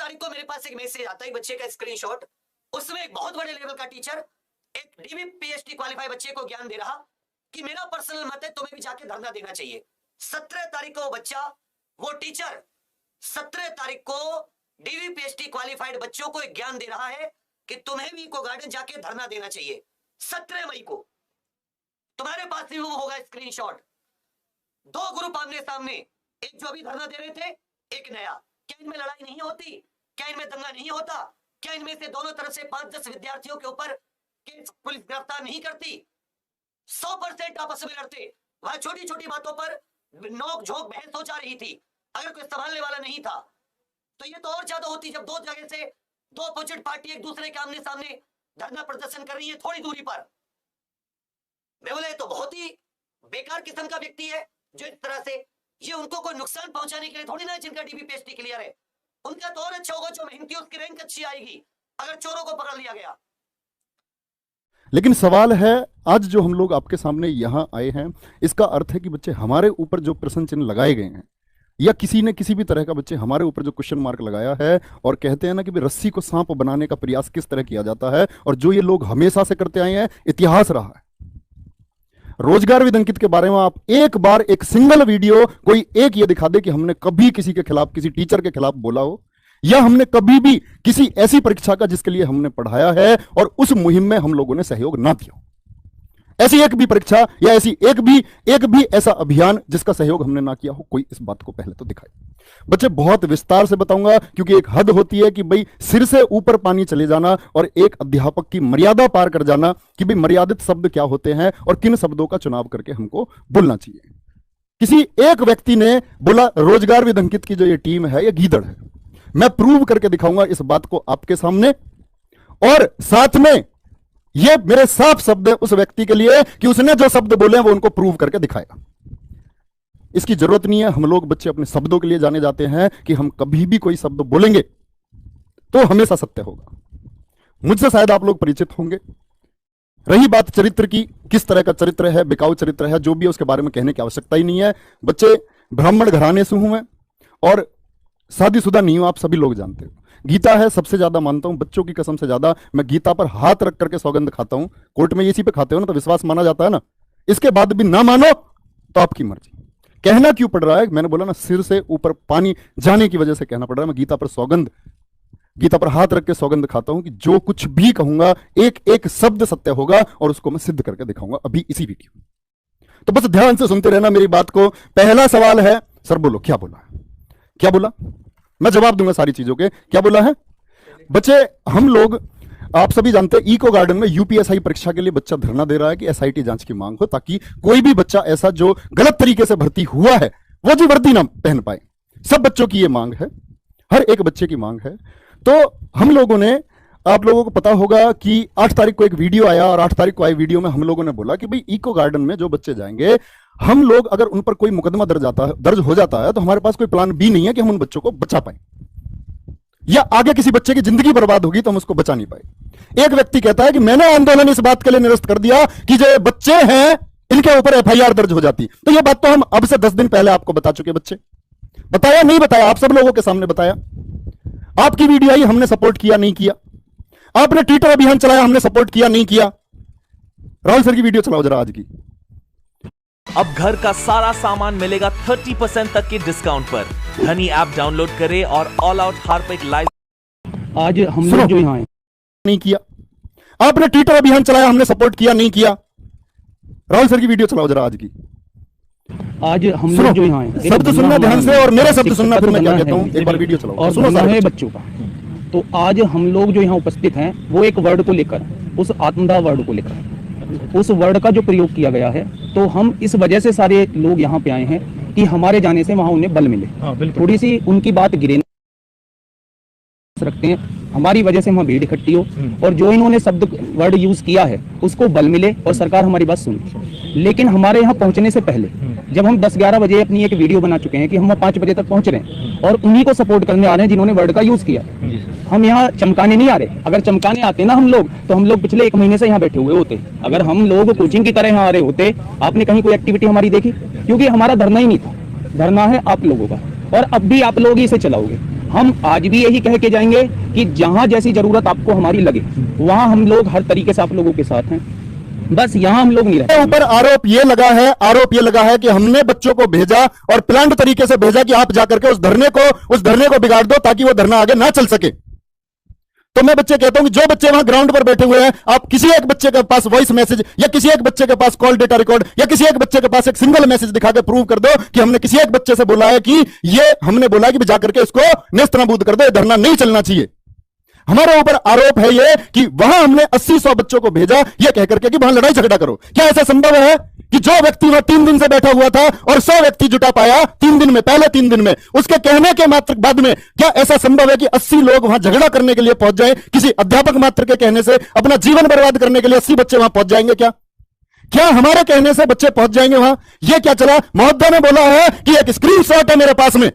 तारीख को मेरे पास एक मैसेज आता है बच्चे का स्क्रीनशॉट, उसमें एक बहुत बड़े लेवल का टीचर एक डीवी पीएचडी क्वालिफाई बच्चे को ज्ञान दे रहा कि मेरा पर्सनल मत है, तुम्हें भी जाके धरना देना चाहिए। 17 तारीख को बच्चा, वो टीचर 17 तारीख को डीवी पीएचडी क्वालिफाइड बच्चों को एक ज्ञान दे रहा है कि तुम्हें भी इको गार्डन जाके धरना देना चाहिए। 17 मई को तुम्हारे पास भी वो होगा स्क्रीनशॉट। 2 ग्रुप आमने सामने, एक जो अभी धरना दे रहे थे, एक नया। क्या इनमें लड़ाई नहीं होती? क्या इनमें दंगा नहीं होता? क्या इनमें से दोनों तरफ से 5-10 विद्यार्थियों के ऊपर केस पुलिस गिरफ्तार नहीं करती? 100% आपस में लड़ते। वहां छोटी छोटी बातों पर नोक झोंक बहस हो जा रही थी। अगर कोई संभालने वाला नहीं था तो ये तो और ज्यादा होती, जब 2 जगह से 2 अपोजिट पार्टी एक दूसरे के आमने सामने धरना प्रदर्शन कर रही है थोड़ी दूरी पर। मैं बोले तो बहुत ही बेकार किस्म का व्यक्ति है जो इस तरह से, ये उनको कोई नुकसान पहुंचाने के लिए थोड़ी ना जिनका डीबी पीएचडी क्लियर है। उनका तो और अच्छा होगा जो मेहनती, उसकी रैंक अच्छी आएगी अगर चोरों को पकड़ लिया गया। लेकिन सवाल है, आज जो हम लोग आपके सामने यहां आए हैं, इसका अर्थ है कि बच्चे हमारे ऊपर जो प्रश्न चिन्ह लगाए गए हैं, या किसी ने किसी भी तरह का बच्चे हमारे ऊपर जो क्वेश्चन मार्क लगाया है, और कहते हैं ना कि रस्सी को सांप बनाने का प्रयास किस तरह किया जाता है, और जो ये लोग हमेशा से करते आए हैं, इतिहास रहा है। रोजगार विद अंकित के बारे में आप एक बार एक सिंगल वीडियो कोई एक ये दिखा दे कि हमने कभी किसी के खिलाफ, किसी टीचर के खिलाफ बोला हो, या हमने कभी भी किसी ऐसी परीक्षा का जिसके लिए हमने पढ़ाया है और उस मुहिम में हम लोगों ने सहयोग ना दिया हो। ऐसी एक भी परीक्षा या ऐसी एक भी ऐसा अभियान जिसका सहयोग हमने ना किया हो, कोई इस बात को पहले तो दिखाए। बच्चे बहुत विस्तार से बताऊंगा, क्योंकि एक हद होती है कि भाई सिर से ऊपर पानी चले जाना और एक अध्यापक की मर्यादा पार कर जाना कि भाई मर्यादित शब्द क्या होते हैं और किन शब्दों का चुनाव करके हमको बोलना चाहिए। किसी एक व्यक्ति ने बोला रोजगार विद अंकित की जो ये टीम है ये गीदड़ है। मैं प्रूव करके दिखाऊंगा इस बात को आपके सामने, और साथ में ये मेरे साफ शब्द है उस व्यक्ति के लिए कि उसने जो शब्द बोले वो उनको प्रूव करके दिखाएगा। इसकी जरूरत नहीं है, हम लोग बच्चे अपने शब्दों के लिए जाने जाते हैं कि हम कभी भी कोई शब्द बोलेंगे तो हमेशा सत्य होगा। मुझसे शायद आप लोग परिचित होंगे। रही बात चरित्र की, किस तरह का चरित्र है, बिकाऊ चरित्र है, जो भी है उसके बारे में कहने की आवश्यकता ही नहीं है। बच्चे ब्राह्मण घराने से हूं मैं और शादीशुदा नहीं हूं, आप सभी लोग जानते हो। गीता है सबसे ज्यादा मानता हूं, बच्चों की कसम से ज्यादा मैं गीता पर हाथ रख करके सौगंध खाता हूं। कोर्ट में इसी पे खाते हो ना तो विश्वास माना जाता है ना, इसके बाद भी ना मानो तो आपकी मर्जी। कहना क्यों पड़ रहा है? मैंने बोला ना, सिर से ऊपर पानी जाने की वजह से कहना पड़ रहा है। मैं गीता पर सौगंध, गीता पर हाथ रख के सौगंध खाता हूं कि जो कुछ भी कहूंगा एक एक शब्द सत्य होगा और उसको मैं सिद्ध करके दिखाऊंगा अभी इसी वीडियो में। तो बस ध्यान से सुनते रहना मेरी बात को। पहला सवाल है, सर बोलो क्या बोला, क्या बोला? मैं जवाब दूंगा सारी चीजों के। क्या बोला है? बच्चे हम लोग, आप सभी जानते हैं इको गार्डन में यूपीएसआई परीक्षा के लिए बच्चा धरना दे रहा है कि एसआईटी जांच की मांग हो, ताकि कोई भी बच्चा ऐसा जो गलत तरीके से भर्ती हुआ है वो जी वर्दी ना पहन पाए। सब बच्चों की ये मांग है, हर एक बच्चे की मांग है। तो हम लोगों ने, आप लोगों को पता होगा कि 8 तारीख को एक वीडियो आया और 8 तारीख को आई वीडियो में हम लोगों ने बोला कि भाई इको गार्डन में जो बच्चे जाएंगे, हम लोग अगर उन पर कोई मुकदमा दर्ज हो जाता है तो हमारे पास कोई प्लान बी नहीं है कि हम उन बच्चों को बचा पाए, या आगे किसी बच्चे की जिंदगी बर्बाद होगी तो हम उसको बचा नहीं पाए। एक व्यक्ति कहता है कि मैंने आंदोलन इस बात के लिए निरस्त कर दिया कि जो बच्चे हैं इनके ऊपर एफआईआर दर्ज हो जाती। तो यह बात तो हम अब से 10 दिन पहले आपको बता चुके। बच्चे बताया नहीं बताया? आप सब लोगों के सामने बताया। आपकी वीडियो आई, हमने सपोर्ट किया नहीं किया? आपने ट्विटर अभियान चलाया, हमने सपोर्ट किया नहीं किया? राहुल सर की वीडियो चलाओ जरा आज की। अब घर का सारा सामान मिलेगा 30% तक के डिस्काउंट पर। धनी ऐप डाउनलोड करें और ऑल आउट हार्पिक लाइव। आज हम लोग जो यहाँ नहीं किया, आपने ट्विटर अभियान चलाया, हमने सपोर्ट किया नहीं किया? राहुल सर की वीडियो चलाओ जरा आज की। आज हम लोग जो यहाँ शब्द सुनना ध्यान से और मेरे शब्द सुनना, फिर मैं क्या कहता हूँ, एक बार वीडियो चलाओ और सुनो है बच्चों का। तो आज हम लोग जो यहाँ उपस्थित हैं वो एक वर्ड को लेकर, उस आत्मदाह वर्ड को लेकर, उस वर्ड का जो प्रयोग किया गया है, तो हम इस वजह से सारे लोग यहाँ पे आए हैं कि हमारे जाने से वहाँ उन्हें बल मिले। थोड़ी सी उनकी बात गिरे रखते हैं, हमारी वजह से वहाँ भीड़ इकट्ठी हो और जो इन्होंने शब्द वर्ड यूज किया है उसको बल मिले और सरकार हमारी बात सुने। लेकिन हमारे यहाँ पहुंचने से पहले जब हम 10-11 बजे अपनी एक वीडियो बना चुके हैं कि हम 5 बजे तक पहुंच रहे हैं और उन्हीं को सपोर्ट करने आ रहे हैं जिन्होंने वर्ड का यूज किया। हम यहाँ चमकाने नहीं आ रहे। अगर चमकाने आते ना हम लोग, तो हम लोग पिछले 1 महीने से यहाँ बैठे हुए होते। अगर हम लोग कोचिंग की तरह यहाँ आ रहे होते, आपने कहीं कोई एक्टिविटी हमारी देखी? क्योंकि हमारा धरना ही नहीं था। धरना है आप लोगों का और अब भी आप लोग ही इसे चलाओगे। हम आज भी यही कह के जाएंगे कि जहां जैसी जरूरत आपको हमारी लगे वहां हम लोग हर तरीके से आप लोगों के साथ हैं। बस यहां हम लोग नहीं रहते। ऊपर आरोप ये लगा है कि हमने बच्चों को भेजा और प्लान्ड तरीके से भेजा कि आप जाकर के उस धरने को बिगाड़ दो ताकि वो धरना आगे ना चल सके। तो मैं बच्चे कहता हूं कि जो बच्चे वहां ग्राउंड पर बैठे हुए हैं, आप किसी एक बच्चे के पास वॉइस मैसेज या किसी एक बच्चे के पास कॉल डेटा रिकॉर्ड या किसी एक बच्चे के पास एक सिंगल मैसेज दिखा के प्रूव कर दो कि हमने किसी एक बच्चे से बोला है कि हमने बोला कि जाकर के इसको नेस्तनाबूद कर दो, ये धरना नहीं चलना चाहिए। हमारे ऊपर आरोप है ये कि वहां हमने 80-100 बच्चों को भेजा ये कहकर के कि वहां लड़ाई झगड़ा करो। क्या ऐसा संभव है कि जो व्यक्ति वहां 3 दिन से बैठा हुआ था और 100 व्यक्ति जुटा पाया 3 दिन में, पहले 3 दिन में, उसके कहने के मात्र बाद में क्या ऐसा संभव है कि 80 लोग वहां झगड़ा करने के लिए पहुंच जाएं? किसी अध्यापक मात्र के कहने से अपना जीवन बर्बाद करने के लिए 80 बच्चे वहां पहुंच जाएंगे? क्या हमारे कहने से बच्चे पहुंच जाएंगे वहां? यह क्या चला? महोदय ने बोला है कि एक स्क्रीनशॉट है मेरे पास में,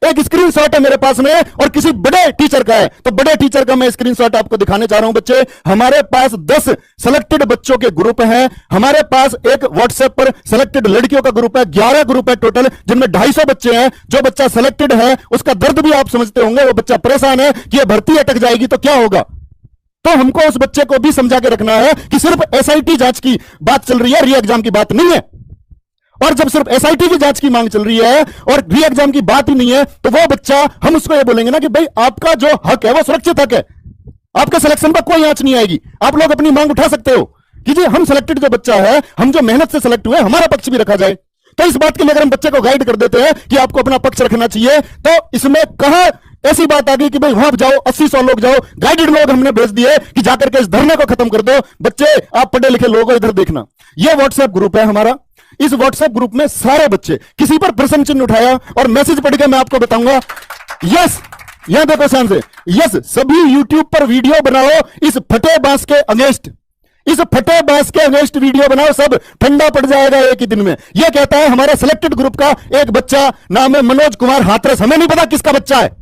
एक स्क्रीनशॉट है मेरे पास में और किसी बड़े टीचर का है। तो बड़े टीचर का मैं स्क्रीनशॉट आपको दिखाने जा रहा हूं। बच्चे, हमारे पास 10 सिलेक्टेड बच्चों के ग्रुप हैं। हमारे पास एक व्हाट्सएप पर सिलेक्टेड लड़कियों का ग्रुप है, 11 ग्रुप है टोटल, जिनमें 250 बच्चे हैं। जो बच्चा सिलेक्टेड है उसका दर्द भी आप समझते होंगे। वो बच्चा परेशान है कि ये भर्ती अटक जाएगी तो क्या होगा। तो हमको उस बच्चे को भी समझा के रखना है कि सिर्फ एसआईटी जांच की बात चल रही है, री एग्जाम की बात नहीं है। और जब सिर्फ एसआईटी की जांच की मांग चल रही है और री एग्जाम की बात ही नहीं है, तो वो बच्चा, हम उसको ये बोलेंगे ना कि भाई आपका जो हक है वो सुरक्षित हक है, आपके सिलेक्शन पर कोई आंच नहीं आएगी, आप लोग अपनी मांग उठा सकते हो कि जी हम सिलेक्टेड जो बच्चा है, हम जो मेहनत से सिलेक्ट हुए, हमारा पक्ष भी रखा जाए। तो इस बात के लिए अगर हम बच्चे को गाइड कर देते हैं कि आपको अपना पक्ष रखना चाहिए, तो इसमें कहां ऐसी बात आ गई कि भाई वहां जाओ 80-100 लोग जाओ, गाइडेड लोग हमने भेज दिए कि जाकर के इस धरने को खत्म कर दो। बच्चे, आप पढ़े लिखे लोग हो, इधर देखना, यह व्हाट्सएप ग्रुप है हमारा। इस व्हाट्सएप ग्रुप में सारे बच्चे, किसी पर प्रश्न चिन्ह उठाया और मैसेज पढ़ के मैं आपको बताऊंगा, यस, यहां देखो ध्यान से, यस, सभी यूट्यूब पर वीडियो बनाओ इस फटे बांस के अगेंस्ट, इस फटे बांस के अगेंस्ट वीडियो बनाओ, सब ठंडा पड़ जाएगा एक ही दिन में। यह कहता है हमारे सिलेक्टेड ग्रुप का एक बच्चा, नाम है मनोज कुमार हाथरस, हमें नहीं पता किसका बच्चा है,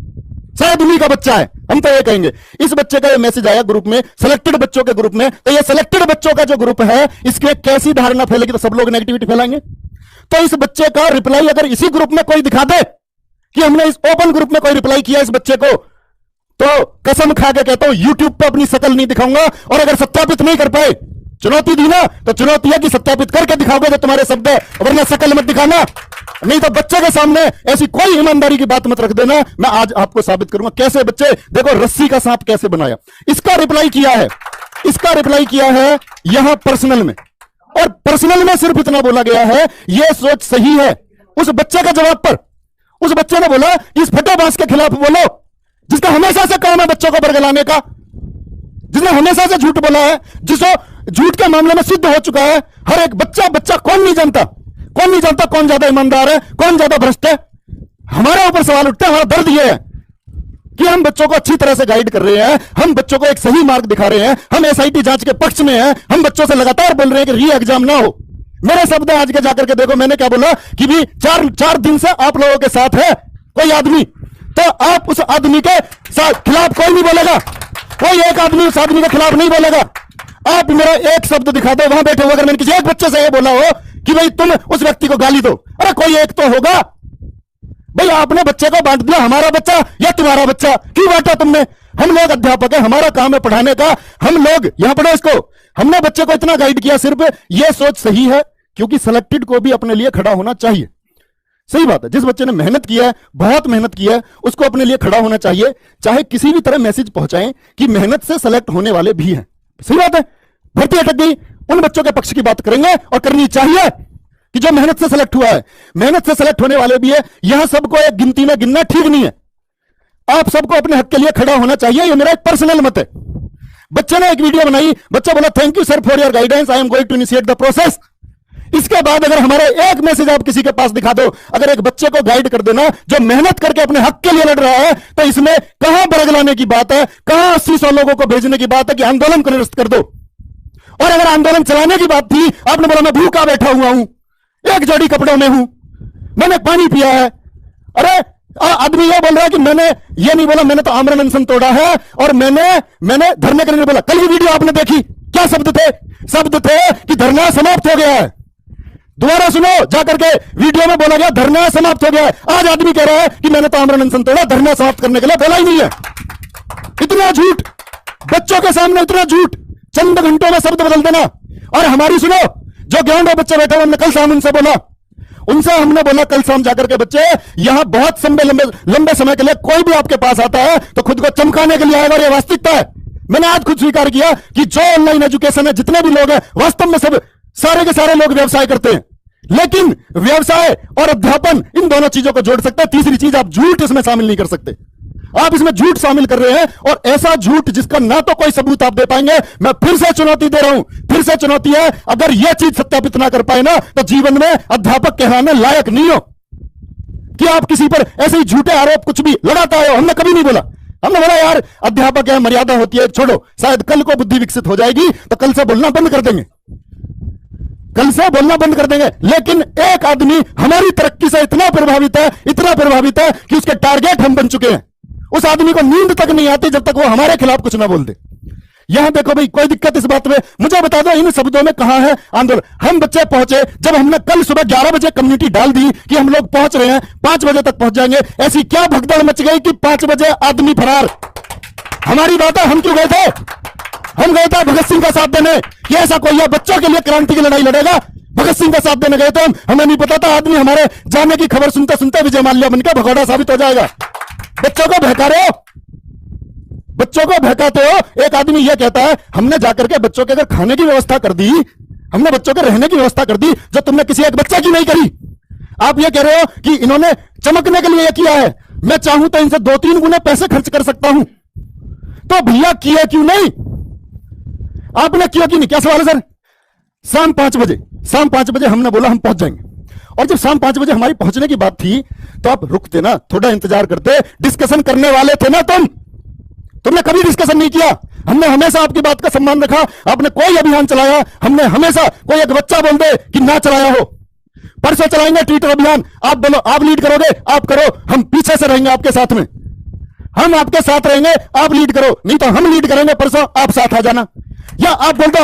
शायद उन्हीं का बच्चा है, हम तो ये कहेंगे। इस बच्चे का ये मैसेज आया ग्रुप में, सिलेक्टेड बच्चों के ग्रुप में। तो ये सिलेक्टेड बच्चों का जो ग्रुप है, इसमें कैसी धारणा फैलेगी, तो सब लोग नेगेटिविटी फैलाएंगे। तो इस बच्चे का रिप्लाई अगर इसी ग्रुप में कोई दिखा दे कि हमने इस ओपन ग्रुप में कोई रिप्लाई किया इस बच्चे को, तो कसम खा के कहता हूं यूट्यूब पर अपनी शकल नहीं दिखाऊंगा। और अगर सत्यापित नहीं कर पाए, चुनौती दी ना, तो चुनौती है कि सत्यापित करके दिखाओगे जो तुम्हारे शब्द है, वरना शकल मत दिखाना। नहीं तो बच्चे के सामने ऐसी कोई ईमानदारी की बात मत रख देना। मैं आज आपको साबित करूंगा कैसे। बच्चे देखो, रस्सी का सांप कैसे बनाया, इसका रिप्लाई किया है, इसका रिप्लाई किया है यहां पर्सनल में, और पर्सनल में सिर्फ इतना बोला गया है, यह सोच सही है। उस बच्चे के जवाब पर उस बच्चे ने बोला इस फटे बांस के खिलाफ बोलो, जिसका हमेशा से काम है बच्चों को बरगलाने का, जिसने हमेशा से झूठ बोला है, जिसको झूठ के मामले में सिद्ध हो चुका है। हर एक बच्चा कौन नहीं जानता कौन ज्यादा ईमानदार है, कौन ज्यादा भ्रष्ट है। हमारे ऊपर सवाल उठते हैं, हमारा दर्द यह है कि हम बच्चों को अच्छी तरह से गाइड कर रहे हैं, हम बच्चों को एक सही मार्ग दिखा रहे हैं, हम एसआईटी जांच के पक्ष में हैं, हम बच्चों से लगातार बोल रहे हैं कि री एग्जाम ना हो। मेरे शब्द आज के जाकर के देखो, मैंने क्या बोला कि भी 4 दिन से आप लोगों के साथ है कोई आदमी, तो आप उस आदमी के खिलाफ कोई नहीं बोलेगा, कोई एक आदमी उस आदमी के खिलाफ नहीं बोलेगा। आप मेरा एक शब्द दिखा दो वहां बैठे हुए, अगर मैंने किसी एक बच्चे से ये बोला हो कि भाई तुम उस व्यक्ति को गाली दो, अरे कोई एक तो होगा। भाई आपने बच्चे को बांट दिया, हमारा बच्चा या तुम्हारा बच्चा, क्यों बांटा तुमने? हम लोग अध्यापक है, हमारा काम है पढ़ाने का, हम लोग यहां पढ़ो इसको। हमने बच्चे को इतना गाइड किया, सिर्फ यह सोच सही है क्योंकि सिलेक्टेड को भी अपने लिए खड़ा होना चाहिए। सही बात है, जिस बच्चे ने मेहनत किया है, बहुत मेहनत किया है, उसको अपने लिए खड़ा होना चाहिए। चाहे किसी भी तरह मैसेज पहुंचाएं कि मेहनत से सेलेक्ट होने वाले भी हैं। सही बात है, भर्ती अटक गई, उन बच्चों के पक्ष की बात करेंगे और करनी चाहिए कि जो मेहनत से सेलेक्ट हुआ है, मेहनत से सेलेक्ट होने वाले भी है। यहां सबको एक गिनती में गिनना ठीक नहीं है, आप सबको अपने हक के लिए खड़ा होना चाहिए। यह मेरा एक पर्सनल मत है। बच्चे ने एक वीडियो बनाई, बच्चा बोला thank you sir for your guidance, I am going to initiate the process. इसके बाद अगर हमारा एक मैसेज आप किसी के पास दिखा दो, अगर एक बच्चे को गाइड कर देना जो मेहनत करके अपने हक के लिए लड़ रहा है, तो इसमें कहां बरगलाने की बात है, कहां 80-100 लोगों को भेजने की बात है कि आंदोलन को निरस्त कर दो। और अगर आंदोलन चलाने की बात थी, आपने बोला मैं भूखा बैठा हुआ हूं, एक जोड़ी कपड़ों में हूं, मैंने पानी पिया है। अरे आदमी ये बोल रहा है कि मैंने ये नहीं बोला, मैंने तो आमरण अनशन तोड़ा है और मैंने धरने करने बोला। कल की वीडियो आपने देखी, क्या शब्द थे? शब्द थे कि धरना समाप्त हो गया है। दोबारा सुनो, जाकर के वीडियो में बोला गया धरना समाप्त हो गया है। आज आदमी कह रहा है कि मैंने तो आमरण अनशन तोड़ा, धरना समाप्त करने के लिए बोला ही नहीं है। इतना झूठ, बच्चों के सामने इतना झूठ, चंद घंटों में शब्द बदल देना। और हमारी सुनो, जो ग्राउंड में बच्चे बैठे, हमने कल शाम उनसे बोला, कल शाम जाकर के बच्चे यहां बहुत लंबे समय के लिए कोई भी आपके पास आता है तो खुद को चमकाने के लिए आएगा, और यह वास्तविकता है। मैंने आज खुद स्वीकार किया कि जो ऑनलाइन एजुकेशन है, जितने भी लोग हैं, वास्तव में सब सारे के सारे लोग व्यवसाय करते हैं, लेकिन व्यवसाय और अध्यापन इन दोनों चीजों को जोड़ सकते हैं। तीसरी चीज, आप झूठ इसमें शामिल नहीं कर सकते। आप इसमें झूठ शामिल कर रहे हैं, और ऐसा झूठ जिसका ना तो कोई सबूत आप दे पाएंगे। मैं फिर से चुनौती दे रहा हूं, फिर से चुनौती है, अगर यह चीज सत्यापित ना कर पाए ना, तो जीवन में अध्यापक कहलाने लायक नहीं हो। कि आप किसी पर ऐसे ही झूठे आरोप कुछ भी लगाता है, हमने कभी नहीं बोला। हमने बोला यार अध्यापक है, मर्यादा होती है, छोड़ो, शायद कल को बुद्धि विकसित हो जाएगी तो कल से बोलना बंद कर देंगे, कल से बोलना बंद कर देंगे। लेकिन एक आदमी हमारी तरक्की से इतना प्रभावित है कि उसके टारगेट हम बन चुके हैं। उस आदमी को नींद तक नहीं आती जब तक वो हमारे खिलाफ कुछ ना बोल दे। यहां देखो भाई, कोई दिक्कत इस बात में, मुझे बता दो इन शब्दों में कहां है आंदोलन। हम बच्चे पहुंचे, जब हमने कल सुबह 11 बजे कम्युनिटी डाल दी कि हम लोग पहुंच रहे हैं, 5 बजे तक पहुंच जाएंगे, ऐसी क्या भगदड़ मच गई कि 5 बजे आदमी फरार। हमारी बात है, हम क्यों गए थे? हम गए थे भगत सिंह का साथ देने कि ऐसा कोई है बच्चों के लिए क्रांति की लड़ाई लड़ेगा। भगत सिंह का साथ देने गए थे हम, हमें नहीं पता था आदमी हमारे जाने की खबर सुनते सुनते विजय माल्या बनकर भगोड़ा साबित हो जाएगा। बच्चों को बहका रहे हो, बच्चों को बहकाते हो। एक आदमी यह कहता है हमने जाकर के बच्चों के अगर खाने की व्यवस्था कर दी, हमने बच्चों के रहने की व्यवस्था कर दी, जो तुमने किसी एक बच्चे की नहीं करी। आप ये कह रहे हो कि इन्होंने चमकने के लिए किया है, मैं चाहूं तो इनसे 2-3 गुने पैसे खर्च कर सकता हूं। तो भैया किए क्यों नहीं? आपने किया क्यों नहीं? क्या सवाल है सर? शाम 5 बजे हमने बोला हम पहुंच जाएंगे, और जब शाम 5 बजे हमारी पहुंचने की बात थी तो आप रुकते ना, थोड़ा इंतजार करते, डिस्कशन करने वाले थे ना तुमने कभी डिस्कशन नहीं किया। हमने हमेशा आपकी बात का सम्मान रखा, आपने कोई अभियान चलाया, हमने हमेशा, कोई एक बच्चा बोल दे कि ना चलाया हो, परसों चलाएंगे ट्विटर अभियान, आप बोलो आप लीड करोगे, आप करो, हम पीछे से रहेंगे आपके साथ में, हम आपके साथ रहेंगे, आप लीड करो, नहीं तो हम लीड करेंगे, परसों आप साथ आ जाना। या आप बोल दो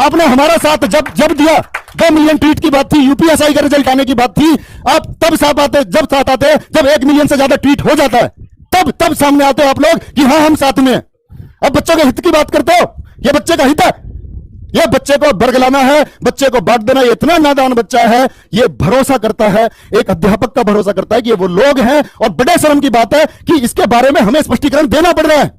आपने हमारा साथ जब दिया, 2 मिलियन ट्वीट की बात थी, यूपीएसआई का रिजल्ट आने की बात थी, आप तब साथ आते, जब 1 मिलियन से ज्यादा ट्वीट हो जाता है तब सामने आते हो आप लोग कि हाँ हम साथ में हैं। अब बच्चों के हित की बात करते हो, ये बच्चे का हित है, ये बच्चे को बरगलाना है, बच्चे को बांट देना। ये इतना नादान बच्चा है, ये भरोसा करता है, एक अध्यापक का भरोसा करता है कि ये वो लोग हैं, और बड़े शर्म की बात है कि इसके बारे में हमें स्पष्टीकरण देना पड़ रहा है,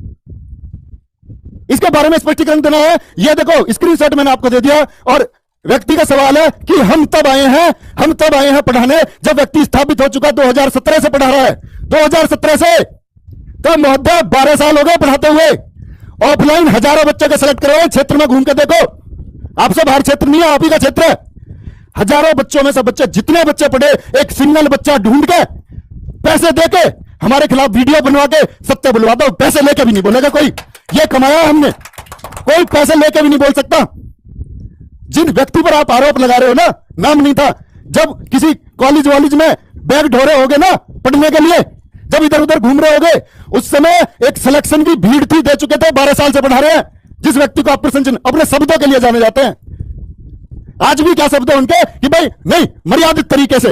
इसके बारे में स्पष्टीकरण देना है। ये देखो स्क्रीनशॉट मैंने आपको दे दिया, और व्यक्ति का सवाल है कि हम तब आए हैं पढ़ाने जब व्यक्ति स्थापित हो चुका, 2017 से पढ़ा रहा है, 2017 से, तो महोदय 12 साल हो गए पढ़ाते हुए। ऑफलाइन हजारों बच्चों को सेलेक्ट करो, क्षेत्र में घूम के देखो, आपसे बाहर क्षेत्र नहीं है, आप ही का क्षेत्र है। हजारों बच्चों में से बच्चे, जितने बच्चे पढ़े, एक सिंगल बच्चा ढूंढ के पैसे दे के हमारे खिलाफ वीडियो बनवा के सत्य बुलवा दो, पैसे लेके भी नहीं बोलेगा कोई, ये कमाया हमने, कोई पैसे लेके भी नहीं बोल सकता। जिन व्यक्ति पर आप आरोप लगा रहे हो ना, नाम नहीं था, जब किसी कॉलेज वॉलेज में बैग ढोरे होगे ना पढ़ने के लिए, जब इधर उधर घूम रहे होगे, उस समय एक सिलेक्शन की भीड़ थी, दे चुके थे, 12 साल से पढ़ा रहे हैं। जिस व्यक्ति को आप प्रशंसन अपने शब्दों के लिए जाने जाते हैं, आज भी क्या शब्द है उनके कि भाई नहीं, मर्यादित तरीके से